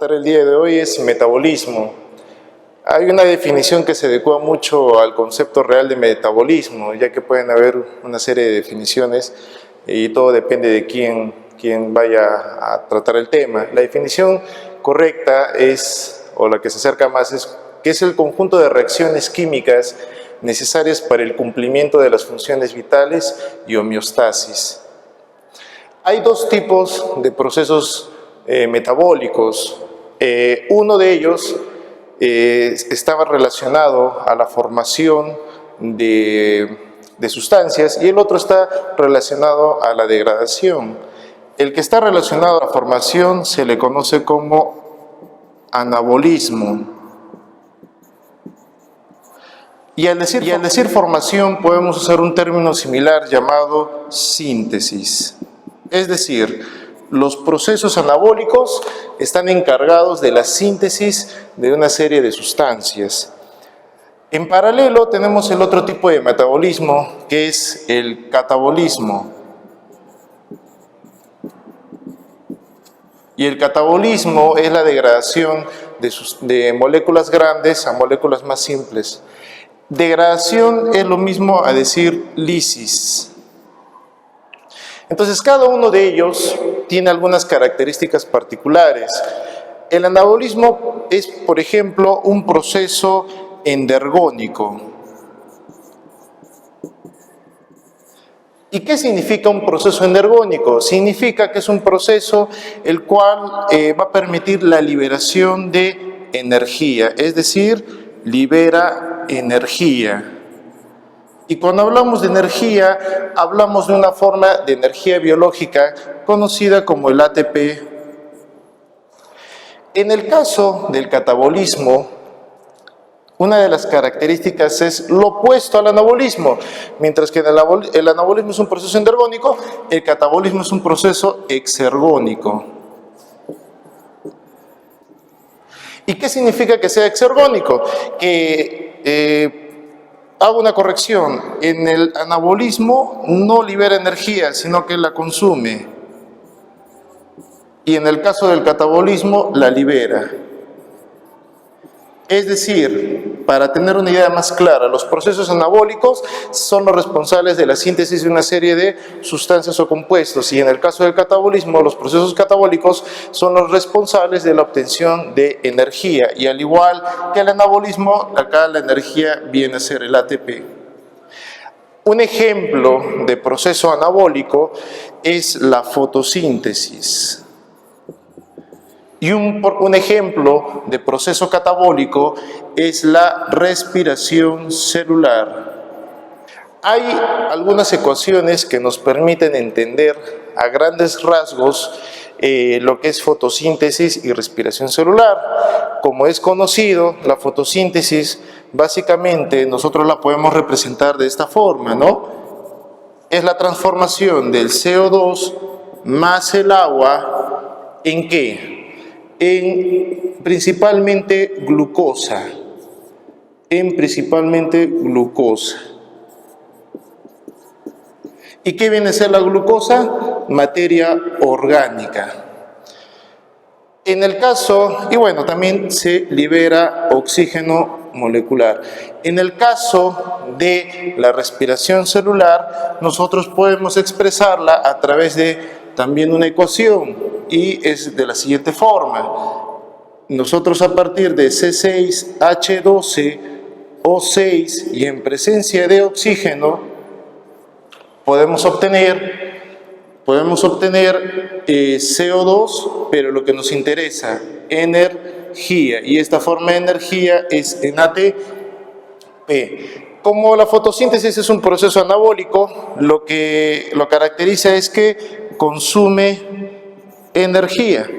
tratar el día de hoy es metabolismo. Hay una definición que se adecua mucho al concepto real de metabolismo, ya que pueden haber una serie de definiciones y todo depende de quién vaya a tratar el tema. La definición correcta es, o la que se acerca más, es que es el conjunto de reacciones químicas necesarias para el cumplimiento de las funciones vitales y homeostasis. Hay dos tipos de procesos metabólicos. Uno de ellos estaba relacionado a la formación de sustancias y el otro está relacionado a la degradación. El que está relacionado a la formación se le conoce como anabolismo. Y al decir formación podemos usar un término similar llamado síntesis. Es decir, los procesos anabólicos están encargados de la síntesis de una serie de sustancias. En paralelo tenemos el otro tipo de metabolismo, que es el catabolismo. Y el catabolismo es la degradación de moléculas grandes a moléculas más simples. Degradación es lo mismo a decir lisis. Entonces, cada uno de ellos tiene algunas características particulares. El anabolismo es, por ejemplo, un proceso endergónico. ¿Y qué significa un proceso endergónico? Significa que es un proceso el cual va a permitir la liberación de energía, es decir, libera energía. Y cuando hablamos de energía, hablamos de una forma de energía biológica conocida como el ATP. En el caso del catabolismo, una de las características es lo opuesto al anabolismo. Mientras que el anabolismo es un proceso endergónico, el catabolismo es un proceso exergónico. ¿Y qué significa que sea exergónico? Hago una corrección, en el anabolismo no libera energía, sino que la consume. Y en el caso del catabolismo, la libera. Es decir, para tener una idea más clara, los procesos anabólicos son los responsables de la síntesis de una serie de sustancias o compuestos, y en el caso del catabolismo, los procesos catabólicos son los responsables de la obtención de energía, y al igual que el anabolismo, acá la energía viene a ser el ATP. Un ejemplo de proceso anabólico es la fotosíntesis. Y un ejemplo de proceso catabólico es la respiración celular. Hay algunas ecuaciones que nos permiten entender a grandes rasgos lo que es fotosíntesis y respiración celular. Como es conocido, la fotosíntesis básicamente nosotros la podemos representar de esta forma, ¿no? Es la transformación del CO2 más el agua, ¿en qué? En principalmente glucosa. ¿Y qué viene a ser la glucosa? Materia orgánica. En el caso, y bueno, también se libera oxígeno molecular. En el caso de la respiración celular, nosotros podemos expresarla a través de también una ecuación, y es de la siguiente forma. Nosotros a partir de C6H12O6 y en presencia de oxígeno podemos obtener CO2, pero lo que nos interesa, energía, y esta forma de energía es en ATP. Como la fotosíntesis es un proceso anabólico, lo que lo caracteriza es que consume energía.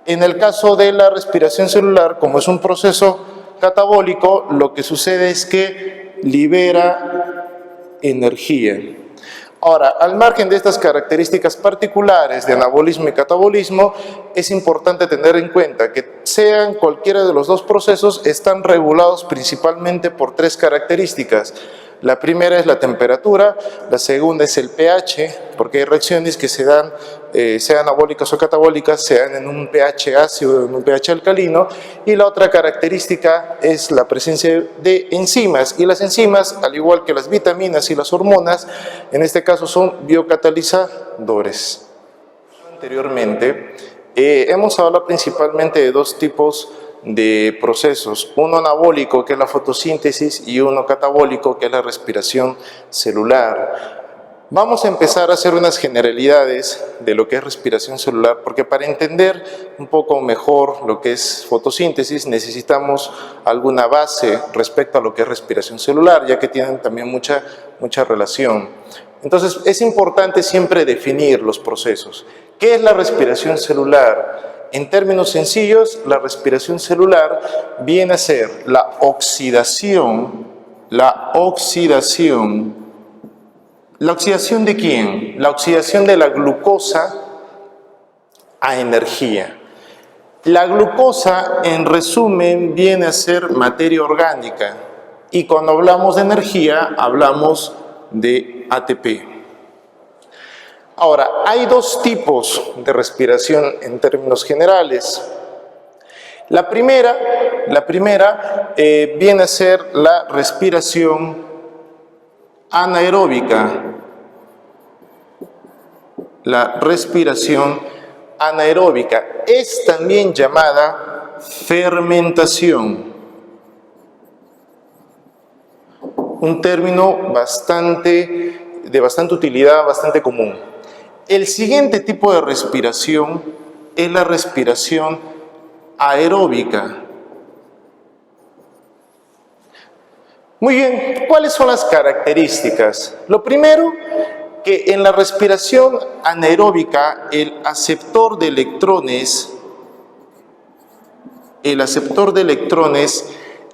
En el caso de la respiración celular, como es un proceso catabólico, lo que sucede es que libera energía. Ahora, al margen de estas características particulares de anabolismo y catabolismo, es importante tener en cuenta que sean cualquiera de los dos procesos, están regulados principalmente por tres características. La primera es la temperatura, la segunda es el pH, porque hay reacciones que se dan, sean anabólicas o catabólicas, se dan en un pH ácido o en un pH alcalino, y la otra característica es la presencia de enzimas, y las enzimas, al igual que las vitaminas y las hormonas, en este caso son biocatalizadores. Anteriormente, hemos hablado principalmente de dos tipos de procesos, uno anabólico que es la fotosíntesis y uno catabólico que es la respiración celular. Vamos a empezar a hacer unas generalidades de lo que es respiración celular, porque para entender un poco mejor lo que es fotosíntesis necesitamos alguna base respecto a lo que es respiración celular, ya que tienen también mucha relación. Entonces es importante siempre definir los procesos. ¿Qué es la respiración celular? En términos sencillos, la respiración celular viene a ser la oxidación ¿de quién? La oxidación de la glucosa a energía. La glucosa, en resumen, viene a ser materia orgánica, y cuando hablamos de energía, hablamos de ATP. Ahora, hay dos tipos de respiración en términos generales. La primera viene a ser la respiración anaeróbica. La respiración anaeróbica es también llamada fermentación. Un término de bastante utilidad, bastante común. El siguiente tipo de respiración es la respiración aeróbica. Muy bien, ¿cuáles son las características? Lo primero, que en la respiración anaeróbica el aceptor de electrones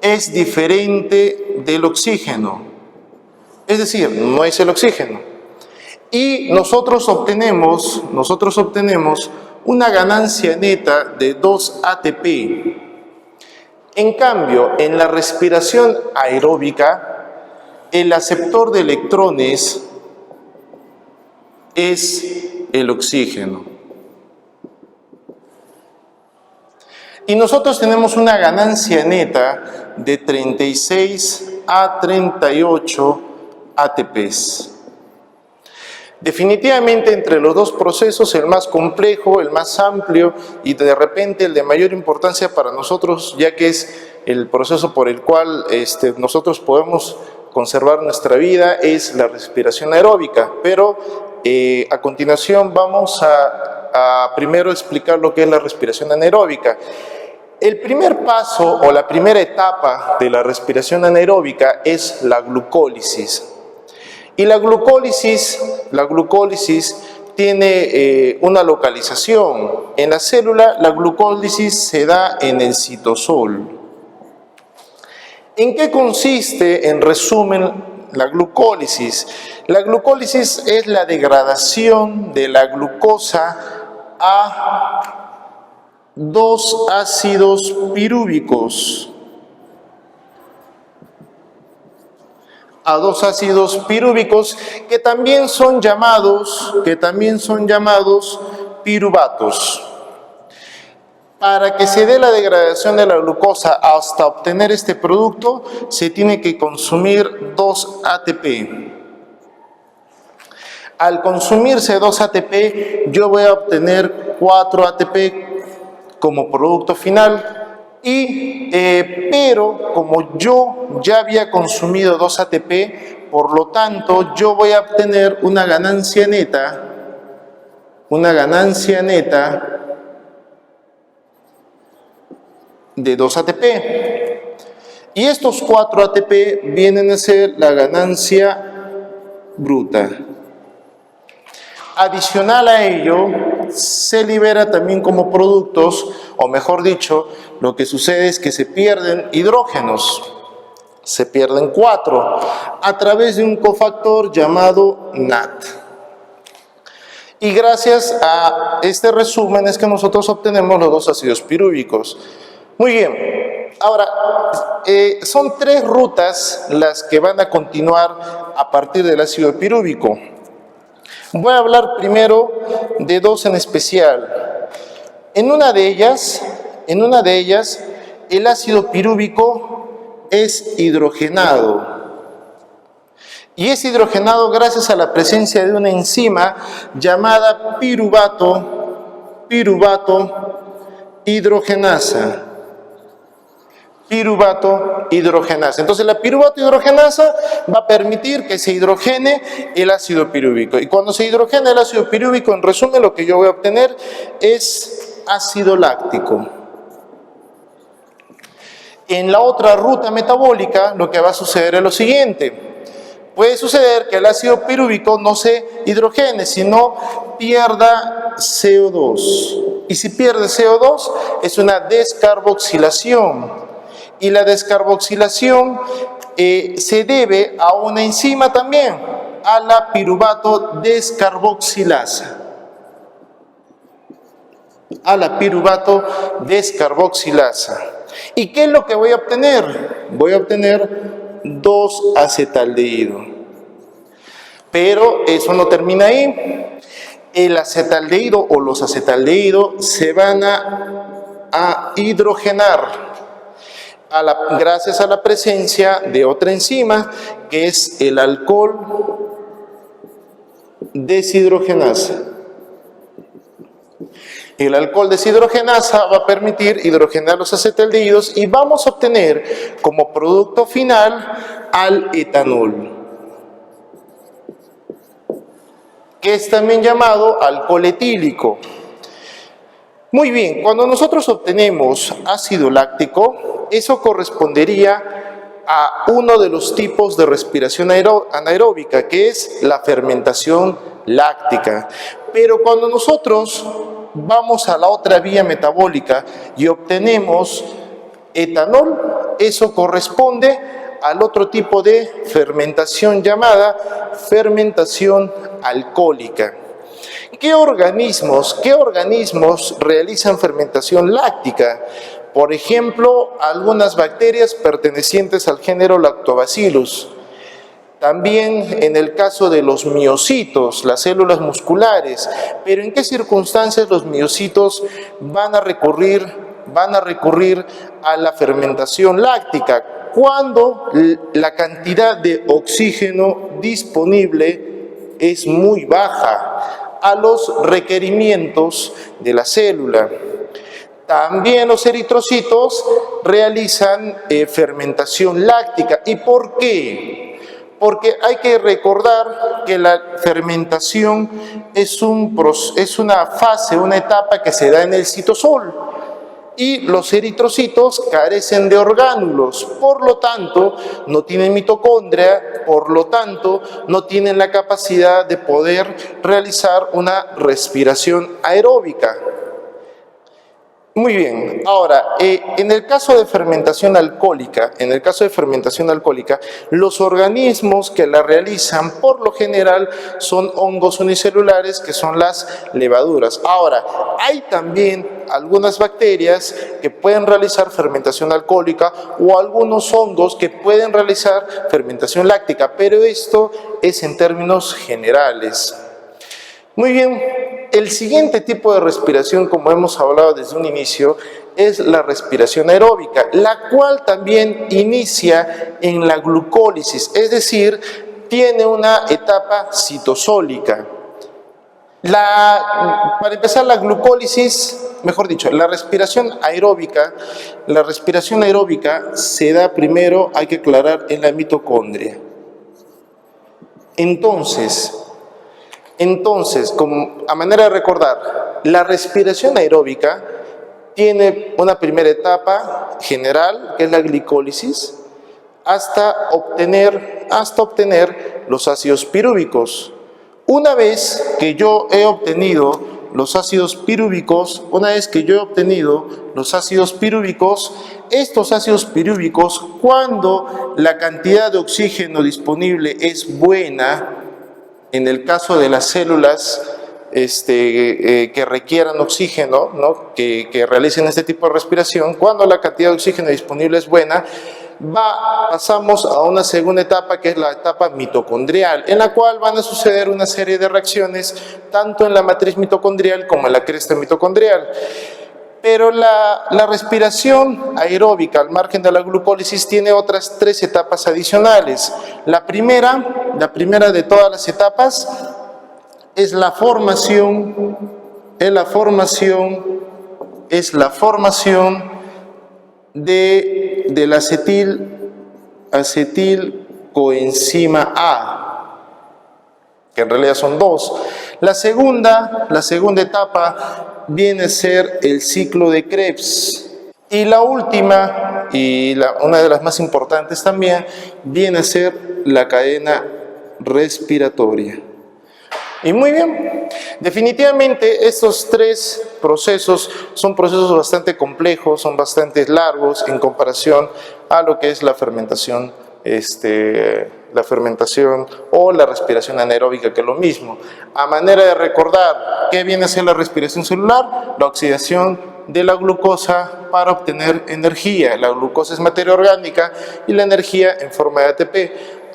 es diferente del oxígeno. Es decir, no es el oxígeno. Y nosotros obtenemos una ganancia neta de 2 ATP. En cambio, en la respiración aeróbica, el aceptor de electrones es el oxígeno. Y nosotros tenemos una ganancia neta de 36 a 38 ATPs. Definitivamente entre los dos procesos, el más complejo, el más amplio y de repente el de mayor importancia para nosotros, ya que es el proceso por el cual nosotros podemos conservar nuestra vida, es la respiración aeróbica. Pero a continuación vamos a primero explicar lo que es la respiración anaeróbica. El primer paso o la primera etapa de la respiración anaeróbica es la glucólisis. Y la glucólisis tiene una localización. En la célula, la glucólisis se da en el citosol. ¿En qué consiste, en resumen, la glucólisis? La glucólisis es la degradación de la glucosa a 2 ácidos pirúvicos. A 2 ácidos pirúvicos que también son llamados piruvatos. Para que se dé la degradación de la glucosa hasta obtener este producto, se tiene que consumir 2 ATP. Al consumirse 2 ATP, yo voy a obtener 4 ATP como producto final. Pero como yo ya había consumido 2 ATP, por lo tanto yo voy a obtener una ganancia neta de 2 ATP. Y estos 4 ATP vienen a ser la ganancia bruta. Adicional a ello, se libera también como productos, o mejor dicho, lo que sucede es que se pierden hidrógenos, se pierden 4, a través de un cofactor llamado NAT. Y gracias a este resumen es que nosotros obtenemos los 2 ácidos pirúvicos. Muy bien, ahora, son 3 rutas las que van a continuar a partir del ácido pirúvico. Voy a hablar primero de 2 en especial. En una de ellas, el ácido pirúvico es hidrogenado. Y es hidrogenado gracias a la presencia de una enzima llamada piruvato hidrogenasa. Piruvato hidrogenasa. Entonces la piruvato hidrogenasa va a permitir que se hidrogene el ácido pirúvico. Y cuando se hidrogena el ácido pirúvico, en resumen, lo que yo voy a obtener es ácido láctico. En la otra ruta metabólica, lo que va a suceder es lo siguiente. Puede suceder que el ácido pirúvico no se hidrogene, sino pierda CO2. Y si pierde CO2, es una descarboxilación. Y la descarboxilación se debe a una enzima también, a la piruvato descarboxilasa. ¿Y qué es lo que voy a obtener? Voy a obtener 2-acetaldehído. Pero eso no termina ahí. El acetaldehído o los acetaldehídos se van a hidrogenar gracias a la presencia de otra enzima que es el alcohol deshidrogenasa. El alcohol deshidrogenasa va a permitir hidrogenar los acetaldehídos y vamos a obtener como producto final al etanol, que es también llamado alcohol etílico. Muy bien, cuando nosotros obtenemos ácido láctico, eso correspondería a uno de los tipos de respiración anaeróbica, que es la fermentación láctica. Pero cuando nosotros vamos a la otra vía metabólica y obtenemos etanol, eso corresponde al otro tipo de fermentación llamada fermentación alcohólica. ¿Qué organismos realizan fermentación láctica? Por ejemplo, algunas bacterias pertenecientes al género Lactobacillus. También en el caso de los miocitos, las células musculares. Pero ¿en qué circunstancias los miocitos van a recurrir a la fermentación láctica? Cuando la cantidad de oxígeno disponible es muy baja a los requerimientos de la célula. También los eritrocitos realizan fermentación láctica. ¿Y por qué? Porque hay que recordar que la fermentación es una fase, una etapa que se da en el citosol. Y los eritrocitos carecen de orgánulos, por lo tanto no tienen mitocondria, por lo tanto no tienen la capacidad de poder realizar una respiración aeróbica. Muy bien, ahora, en el caso de fermentación alcohólica, los organismos que la realizan por lo general son hongos unicelulares, que son las levaduras. Ahora, hay también algunas bacterias que pueden realizar fermentación alcohólica o algunos hongos que pueden realizar fermentación láctica, pero esto es en términos generales. Muy bien, el siguiente tipo de respiración, como hemos hablado desde un inicio, es la respiración aeróbica, la cual también inicia en la glucólisis, es decir, tiene una etapa citosólica. Para empezar, la glucólisis, mejor dicho, la respiración aeróbica se da primero, hay que aclarar, en la mitocondria. Entonces, a manera de recordar, la respiración aeróbica tiene una primera etapa general, que es la glicólisis, hasta obtener los ácidos pirúvicos. Una vez que yo he obtenido los ácidos pirúvicos, estos ácidos pirúvicos, cuando la cantidad de oxígeno disponible es buena, en el caso de las células que requieran oxígeno, ¿no? que realicen este tipo de respiración. Cuando la cantidad de oxígeno disponible es buena, pasamos a una segunda etapa, que es la etapa mitocondrial, en la cual van a suceder una serie de reacciones tanto en la matriz mitocondrial como en la cresta mitocondrial. Pero la respiración aeróbica, al margen de la glucólisis, tiene otras 3 etapas adicionales. La primera de todas las etapas es la formación del acetilcoenzima A, que en realidad son 2. La segunda etapa viene a ser el ciclo de Krebs. Y la última, una de las más importantes también, viene a ser la cadena respiratoria. Y muy bien, definitivamente estos 3 procesos son procesos bastante complejos, son bastante largos en comparación a lo que es la fermentación o la respiración anaeróbica, que es lo mismo. A manera de recordar, ¿qué viene a ser la respiración celular? La oxidación de la glucosa para obtener energía. La glucosa es materia orgánica y la energía en forma de ATP.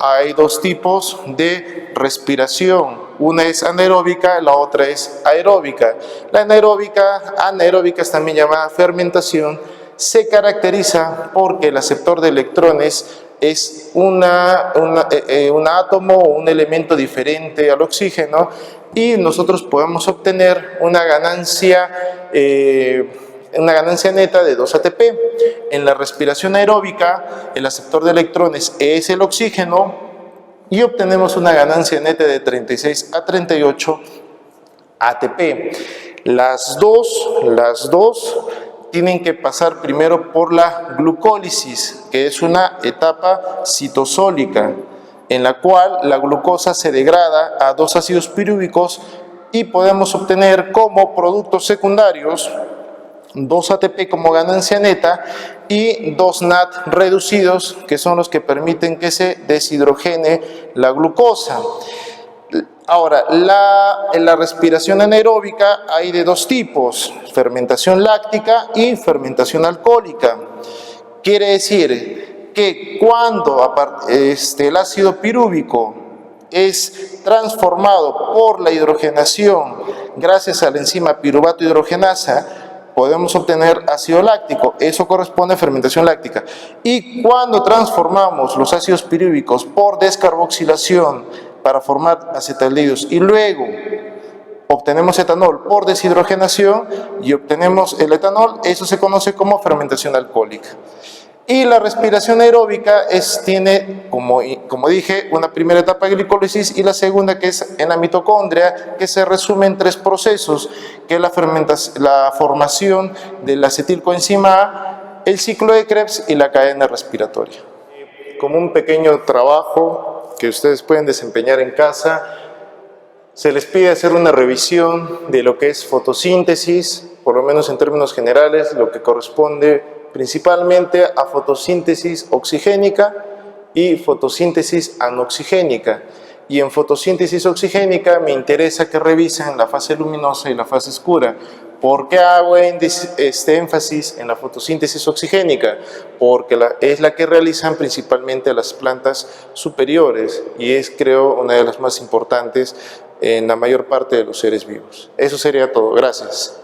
Hay 2 tipos de respiración. Una es anaeróbica, la otra es aeróbica. La anaeróbica es también llamada fermentación, se caracteriza porque el aceptor de electrones es un átomo o un elemento diferente al oxígeno, y nosotros podemos obtener una ganancia neta de 2 ATP. En la respiración aeróbica, el aceptor de electrones es el oxígeno y obtenemos una ganancia neta de 36 a 38 ATP. Las dos tienen que pasar primero por la glucólisis, que es una etapa citosólica, en la cual la glucosa se degrada a 2 ácidos pirúvicos y podemos obtener como productos secundarios 2 ATP como ganancia neta y 2 NAD reducidos, que son los que permiten que se deshidrogene la glucosa. Ahora, en la respiración anaeróbica hay de 2 tipos, fermentación láctica y fermentación alcohólica. Quiere decir que cuando el ácido pirúvico es transformado por la hidrogenación gracias a la enzima piruvato hidrogenasa, podemos obtener ácido láctico. Eso corresponde a fermentación láctica. Y cuando transformamos los ácidos pirúvicos por descarboxilación para formar acetaldehídos y luego obtenemos etanol por deshidrogenación y obtenemos el etanol, eso se conoce como fermentación alcohólica. Y la respiración aeróbica tiene, como dije, una primera etapa de glicólisis y la segunda, que es en la mitocondria, que se resume en 3 procesos, que es la formación del acetilcoenzima A, el ciclo de Krebs y la cadena respiratoria. Como un pequeño trabajo que ustedes pueden desempeñar en casa, se les pide hacer una revisión de lo que es fotosíntesis, por lo menos en términos generales, lo que corresponde principalmente a fotosíntesis oxigénica y fotosíntesis anoxigénica. Y en fotosíntesis oxigénica me interesa que revisen la fase luminosa y la fase oscura. ¿Por qué hago este énfasis en la fotosíntesis oxigénica? Porque es la que realizan principalmente las plantas superiores y es, creo, una de las más importantes en la mayor parte de los seres vivos. Eso sería todo. Gracias.